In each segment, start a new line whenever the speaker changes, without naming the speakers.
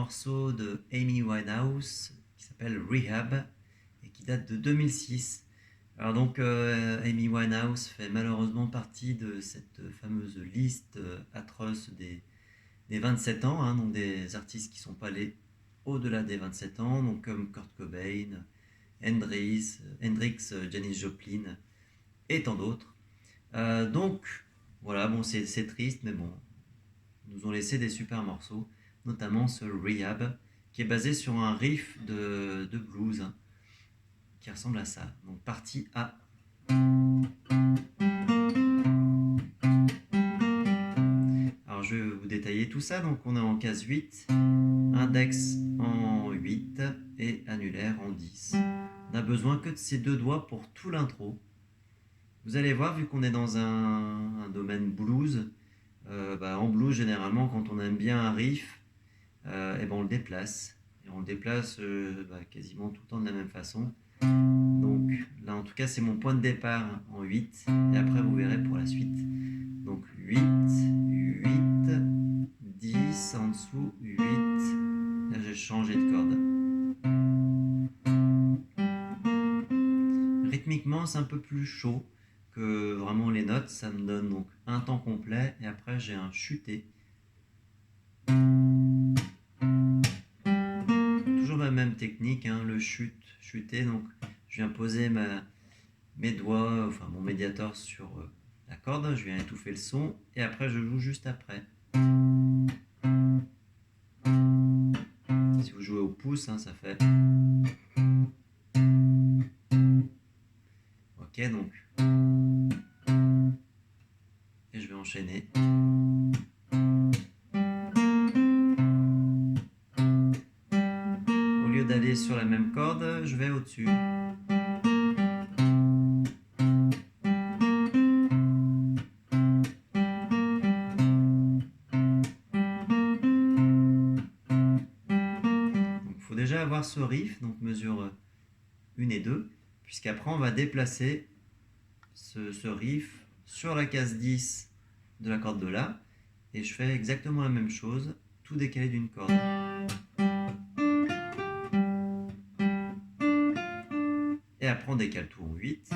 morceau de Amy Winehouse qui s'appelle Rehab et qui date de 2006. Alors donc Amy Winehouse fait malheureusement partie de cette fameuse liste atroce des 27 ans, hein, donc des artistes qui ne sont pas allés au-delà des 27 ans, donc comme Kurt Cobain, Hendrix, Janis Joplin et tant d'autres. Donc voilà, bon c'est triste, mais bon, ils nous ont laissé des super morceaux, notamment ce Rehab, qui est basé sur un riff de blues, hein, qui ressemble à ça. Donc partie A. Alors je vais vous détailler tout ça. Donc on est en case 8, index en 8 et annulaire en 10. On n'a besoin que de ces deux doigts pour tout l'intro. Vous allez voir, vu qu'on est dans un domaine blues, en blues généralement quand on aime bien un riff, on le déplace. Et on le déplace quasiment tout le temps de la même façon. Donc là en tout cas c'est mon point de départ en 8 et après vous verrez pour la suite. Donc 8, 10 en dessous, 8. Là j'ai changé de corde. Rythmiquement c'est un peu plus chaud que vraiment les notes, ça me donne donc un temps complet et après j'ai un chuté. Toujours la même technique, hein, le chuter, donc je viens poser mes doigts, enfin mon médiator sur la corde, je viens étouffer le son et après je joue juste après. Si vous jouez au pouce, hein, ça fait. Ok, donc. Et je vais enchaîner. Au lieu d'aller sur la même corde, je vais au-dessus. Déjà avoir ce riff, donc mesure 1 et 2, puisqu'après on va déplacer ce riff sur la case 10 de la corde de La, et je fais exactement la même chose, tout décalé d'une corde. Et après on décale tout en 8.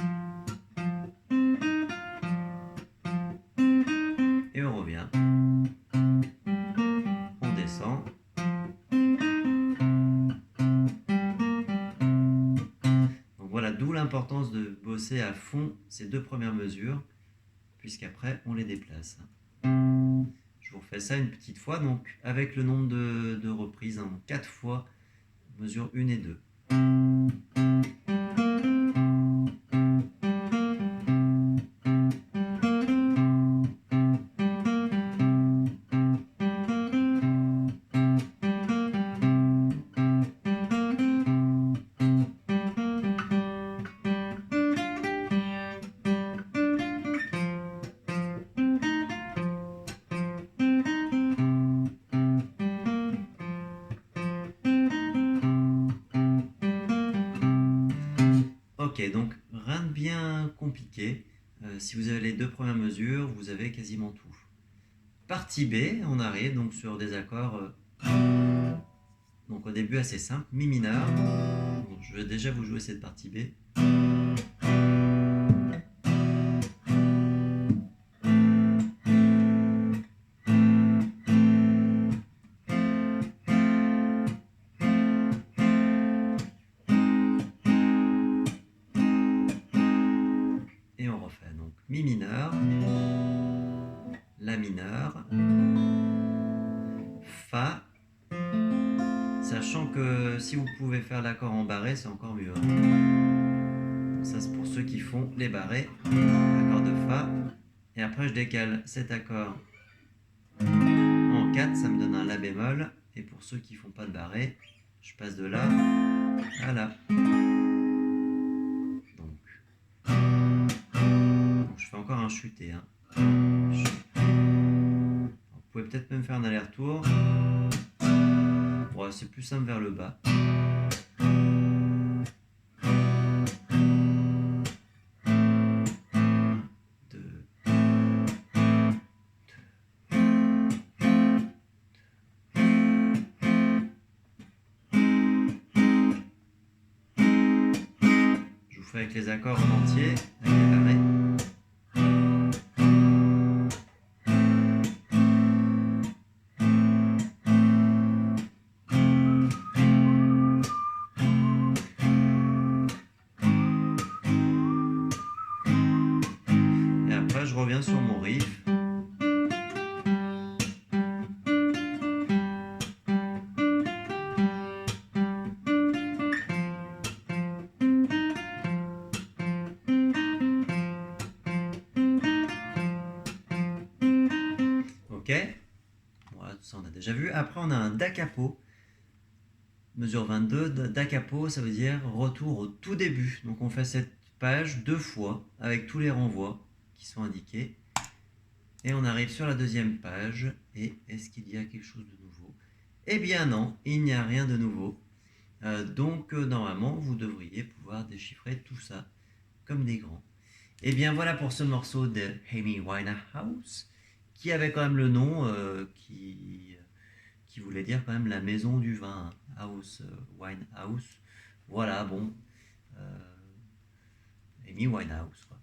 Et on revient. On descend. Voilà, d'où l'importance de bosser à fond ces deux premières mesures, puisqu'après on les déplace. Je vous refais ça une petite fois, donc avec le nombre de reprises, hein, 4 fois, mesure 1 et 2. Ok, donc rien de bien compliqué. Si vous avez les deux premières mesures, vous avez quasiment tout. Partie B, on arrive donc sur des accords donc au début assez simple, mi mineur. Donc, je vais déjà vous jouer cette partie B. Et on refait donc mi mineur, la mineur, fa, sachant que si vous pouvez faire l'accord en barré, c'est encore mieux. Donc ça c'est pour ceux qui font les barrés, l'accord de fa, et après je décale cet accord en 4, ça me donne un la bémol, et pour ceux qui font pas de barré, je passe de là à là. Donc je fais encore un chuté, hein. Vous pouvez peut-être même faire un aller-retour. Ouais, c'est plus simple vers le bas. vous fais avec les accords en entier, avec les barrés. Et après, je reviens sur mon riff. Ok, voilà, tout ça on a déjà vu. Après, on a un da capo, mesure 22. Da capo, ça veut dire retour au tout début. Donc, on fait cette page 2 fois avec tous les renvois qui sont indiqués. Et on arrive sur la deuxième page. Et est-ce qu'il y a quelque chose de nouveau? Eh bien non, il n'y a rien de nouveau. Donc, normalement, vous devriez pouvoir déchiffrer tout ça comme des grands. Et bien voilà pour ce morceau de Amy Winehouse, qui avait quand même le nom qui voulait dire quand même la maison du vin, House, Winehouse. Voilà, bon, Amy Winehouse, quoi.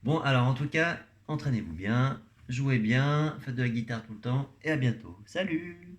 Bon, alors en tout cas, entraînez-vous bien, jouez bien, faites de la guitare tout le temps, et à bientôt. Salut!